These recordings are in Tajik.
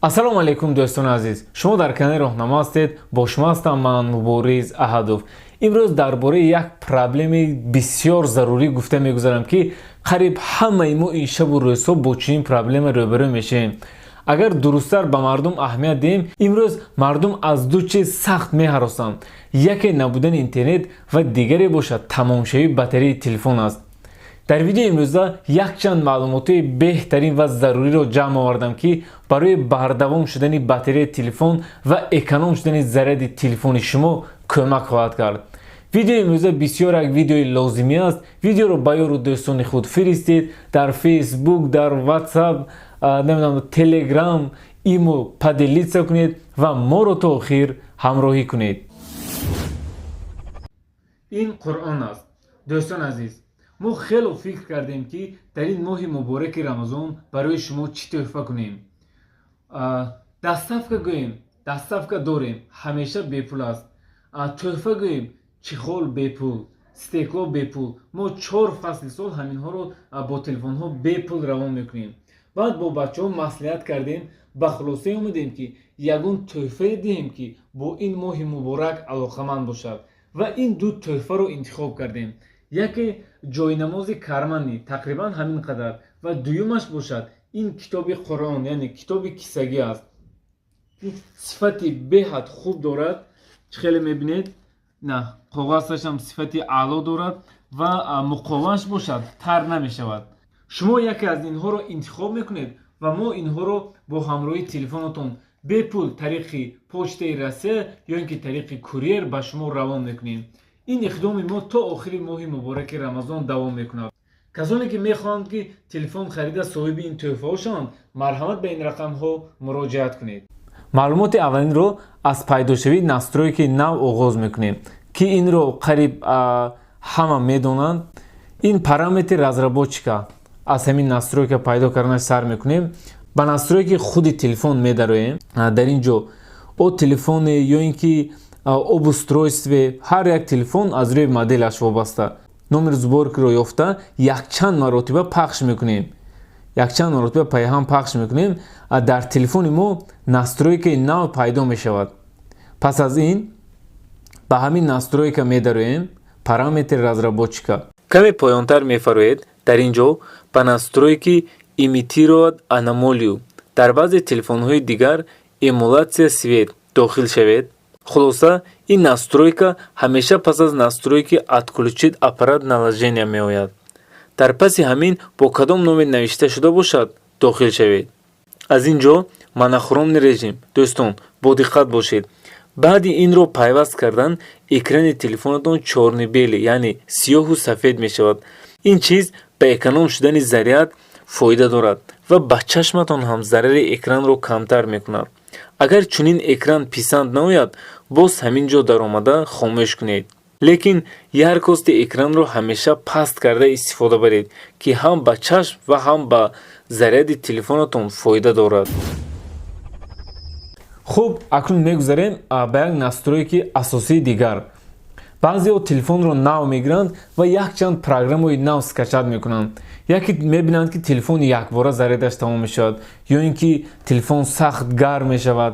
ассалому алайкум дӯстони азиз, шумо дар канали роҳнамо ҳастед. Бо шумо ҳастам ман Мубориз Аҳадов. имрӯз дар бораи як проблеми бисёр зарурӣ гуфта мегузарам ки қариб ҳамаи мо ин шабу рӯзҳо бо чунин проблеме рӯбарӯ мешавем. агар дурусттар ба мардум аҳамият диҳем, имрӯз мардум аз ду чиз сахт меҳаросанд. яке набудани интернет ва дигаре бошад тамомшавии батарияи телефон аст. дар видеои имрӯза якчанд маълумоти беҳтарин ва заруриро ҷамъ овардам ки барои бардавом шудани батарияи телефон ва эконом шудани заряди телефони шумо кӯмак хоҳад кард. видеои имрӯза бисёр як видеои лозимӣ аст. видеоро ба ёру дӯстони худ фиристед. дар фейсбук, дар ватсап, телеграм, имо поделиться кунед ва моро то охир ҳамроҳӣ кунед. ин Қуръон аст. дӯстони азиз, мо хело фикр кардем ки дар ин моҳи мубораки Рамазон барои шумо чӣ тӯҳфа кунем. дастафка гӯем, дастафка дорем, ҳамеша бепул аст. тӯҳфа гӯем, чихол бепул, стекло бепул. мо 4 фасли сол ҳаминҳоро бо телефонҳо бепул равон мекунем. баъд бо бачаҳо маслиҳат кардем, ба хулосае омадем ки ягон тӯҳфае диҳем ки бо ин моҳи муборак алоқаманд бошад ва ин ду тӯҳфаро интихоб кардем. яке ҷойнамози карманӣ тақрибан ҳамин қадар ва дуюмаш бошад ин китоби Қуръон, яъне китоби киссагӣ аст. сифати беҳад хуб дорад. чӣ хеле мебинед? на коғазашам сифати аъло дорад ва муқовааш бошад, тар намешавад. шумо яке аз инҳоро интихоб мекунед ва мо инҳоро бо ҳамроҳии телефонатон бепул тариқи почтаи Россия ё ин ки тариқи курьер ба шумо равон мекунем. ин иқдоми мо то охири моҳи мубораки Рамазон давом мекунад. касоне ки мехоҳанд ки телефон харида соҳиби ин тӯҳфаҳо шаванд, марҳамат ба ин рақамҳо муроҷиат кунед. маълумоти аввалинро аз пайдошавии настройки нав оғоз мекунем ки инро қариб ҳама медонанд. ин параметри разработчика. аз ҳамин настройка пайдо карданаш сар мекунем. ба настройки худи телефон медароем. дар ин ҷо о телефоне ё ин ки об устройстве, ҳар як телефон аз рӯи моделаш вобаста номери зуборкиро ёфта якчанд маротиба пахш мекунем. якчанд маротиба пайҳам пахш мекунем. дар телефони мо настройкаи нав пайдо мешавад. пас аз ин ба ҳамин настройка медароем. параметри разработчика. каме поёнтар мефароед. дар ин ҷо ба настройки имитировать аномалию дар баъзе телефонҳои дигар эмулятсия свет дохил шавед. хулоса ин настройка ҳамеша пас аз настройки отключить аппарат наложения меояд. дар паси ҳамин бо кадом номе навишта шуда бошад дохил шавед. аз ин ҷо монохромный режим. дӯстон, бо диққат бошед. баъди инро пайваст кардан экрани телефонатон чорнибели, яъне сиёҳу сафед мешавад. ин чиз ба эконом шудани заряд фоида дорад ва ба чашматон ҳам зарари экранро камтар мекунад. агар чунин экран писанд наояд, боз ҳамин ҷо даромада хомӯш кунед. лекин яркости экранро ҳамеша паст карда истифода баред ки ҳам ба чашм ва ҳам ба заряди телефонатон фоида дорад. хуб, акнун мегузарем ба як настройки асосии дигар. баъзеҳо телефонро нав мегиранд ва якчанд программои нав скачат мекунанд. яке мебинанд ки телефони якбора зарядаш тамом мешавад ё ин ки телефон сахт гарм мешавад.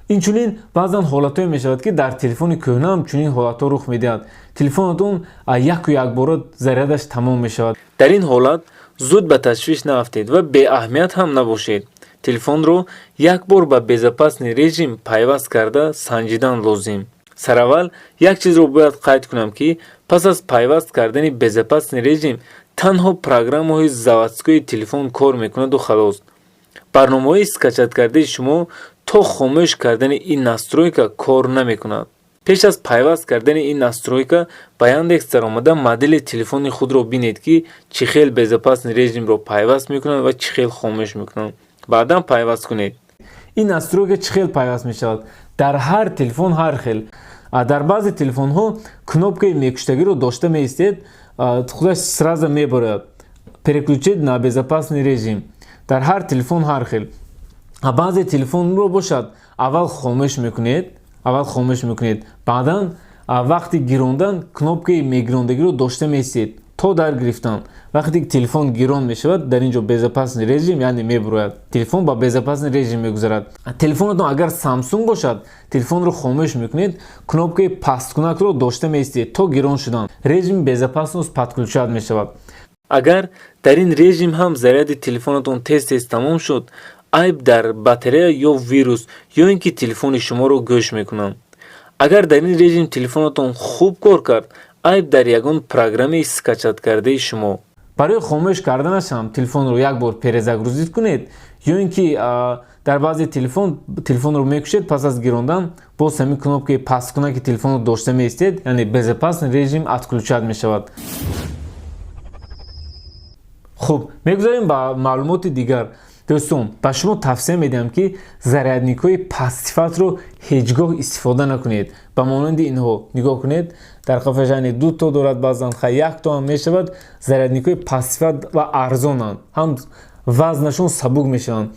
инчунин баъзан ҳолатҳое мешавад ки дар телефони кӯҳнаам чунин ҳолатҳо рух медиҳад. телефонатон яку якбора зарядаш тамом мешавад. дар ин ҳолат зуд ба ташвиш наафтед ва беаҳамият ҳам набошед. телефонро як бор ба безопасный режим пайваст карда санҷидан лозим. сараввал як чизро бояд қайд кунам ки пас аз пайваст кардани безопасный режим танҳо программаҳои заводскои телефон кор мекунаду халос. барномаҳои скачат кардаи шумо то хомӯш кардани ин настройка кор намекунад. пеш аз пайваст кардани ин настройка ба Яндекс даромада модели телефони худро бинед ки чӣ хел безопасный режимро пайваст мекунад ва чӣ хел хомӯш мекунад. баъдан пайваст кунед. ин настройка чӣ хел пайваст мешавад? дар ҳар телефон ҳар хел. дар баъзе телефонҳо кнопкаи мекуштагиро дошта меистед, худаш сразу мебарад переключить на безопасный режим. дар ҳар телефон ҳар хел. баъзе телефонро бошад аввал хомӯш мекунед, баъдан вақти гирондан кнопкаи мегирондагиро дошта меистед, то дар гирифтам. Вақте ки телефон гирон мешавад, дар ин ҷо безопасный режим яъне мебурояд. Телефон ба безопасный режим мегузарад. Телефонатон агар Samsung бошад, телефонро хомӯш мекунед, кнопкаи пасткунакро дошта меистед то гирон шудан. Режими безопасност подключат мешавад. Агар дар ин режим ҳам заряди телефонатон тез тамом шуд, айб дар батарея ё вирус ё ин ки телефони шуморо гӯш мекунанд. Агар дар ин режим телефонатон хуб кор кард, айб дар ягон программаи скачаткардаи шумо. Барои хомӯш карданаш ҳам телефонро як бор перезагрузид кунед ё ин ки дар баъзе телефонро мекушед, пас аз гирондан боз ҳамин кнопкаи пасткунаки телефонро дошта меистед, яъне безопасный режим отключат мешавад. хуб, мегузарем ба маълумоти дигар. дӯстон, ба шумо тавсия медиҳам ки зарядникҳои пастсифатро ҳеҷ гоҳ истифода накунед. Ба монанди инҳо нигоҳ кунед, дар қафашани 2 то дорад, баъзан 1 то ҳам мешавад. Зарядникҳои пастсифат ва арзонанд, ҳам вазнашон сабук мешаванд.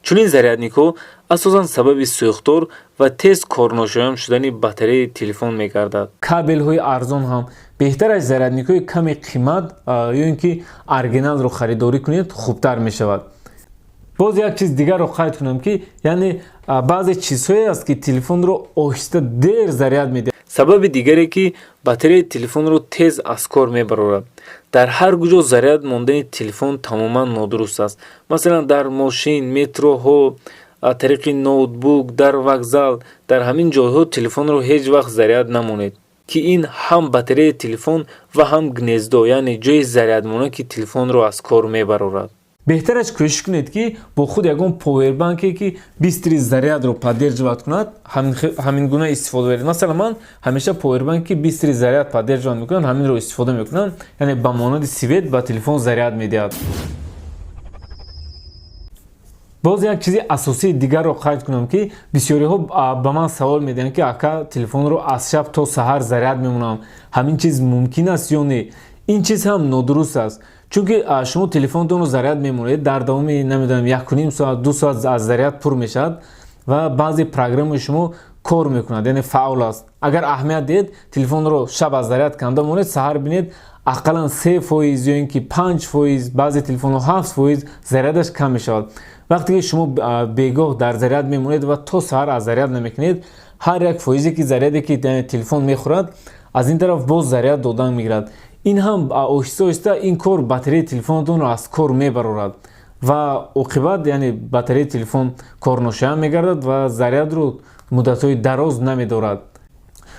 Чунин зарядникҳо асосан сабаби сӯхтор ва тез корношоям шудани батареяи телефон мегардад. Кабелҳои арзон ҳам беҳтар аз зарядникҳои ками қимат ё ин ки оригиналро харидорӣ кунед хубтар мешавад. боз як чиз дигарро қайд кунам ки яъне баъзе чизҳое аст ки телефонро оҳиста дер заряд медиҳад. Сабаби дигаре ки батареяи телефонро тез аз кор мебарорад. Дар ҳар куҷо заряд мондани телефон тамоман нодуруст аст. Масалан дар мошин, метроҳо, тариқи ноутбук, дар вокзал, дар ҳамин ҷойҳо телефонро ҳеҷ вақт заряд намонед, ки ин ҳам батареяи телефон ва ҳам гнездо, яъне ҷои зарядмондаки телефонро аз кор мебарорад. беҳтараш кӯшиш кунед ки бо худ ягон повербанке ки бистри зарядро поддерживат кунад, ҳамин гуна истифода баред. Масалан, ман ҳамеша повербанки бистри заряд поддерживат мекунад, ҳаминро истифода мекунам, яъне ба монанди свет ба телефон заряд медиҳад. боз як чизи асосии дигарро қайд кунам ки бисёриҳо ба ман савол медиҳанд ки ака телефонро аз шаб то саҳар заряд мемонам. Ҳамин чиз мумкин аст ё не? ин чиз ҳам нодуруст аст. чунки шумо телефонтонро заряд мемонед, дар давоми намедонам 1.5 соат 2 соат аз заряд пур мешавад ва баъзе программаи шумо кор мекунад, яъне фаъол аст. агар аҳамият диҳед телефонро шаб аз заряд канда монед, саҳар бинед ақаллан 3% ё ин ки 5%, баъзе телефонҳо 7% зарядаш кам мешавад. вақте ки шумо бегоҳ дар заряд мемонед ва то саҳар аз заряд намекунед, ҳар 1% ки заряде ки телефон мехӯрад, аз ин тараф боз заряд додан мегирад. ин ҳам оҳиста оҳиста ин кор батареяи телефонатонро аз кор мебарорад ва оқибат яъне батареяи телефон корношоям мегардад ва зарядро муддатҳои дароз намедорад.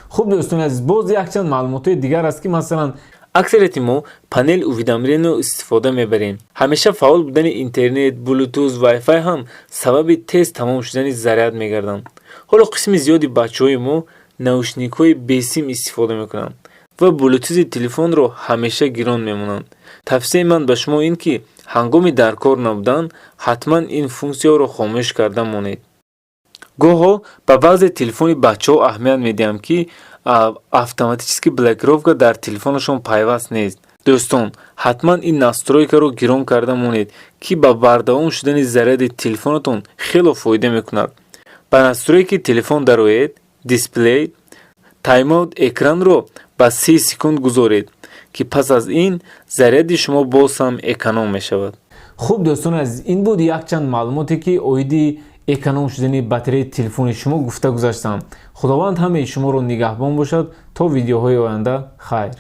хуб дӯстони азиз, боз якчанд маълумотҳои дигар аст ки масалан аксарияти мо панел уведомленияро истифода мебарем. ҳамеша фаъол будани интернет, блютуз, вайфай ҳам сабаби тез тамом шудани заряд мегарданд. ҳоло қисми зиёди бачаҳои мо наушникҳои бесим истифода мекунанд ва блютузи телефонро ҳамеша гирон мемонанд. тавсияи ман ба шумо ин ки ҳангоми дар кор набудан ҳатман ин функсияро хомӯш карда монед. гоҳҳо ба баъзе телефони бачаҳо аҳамият медиҳам ки автоматически блокировка дар телефонашон пайваст нест. дӯстон, ҳатман ин настройкаро гирон карда монед ки ба бардавом шудани заряди телефонатон хело фоида мекунад. ба настройки телефон дароед, дисплей, таймаут экранро ба 30 секунд гузоред ки пас аз ин заряди шумо боз ҳам эконом мешавад. хуб дӯстони азиз, ин буд якчанд маълумоте ки оиди эконом шудани батареяи телефони шумо гуфта гузаштам. худованд ҳамаи шуморо нигаҳбон бошад. То видеоҳои оянда, хайр.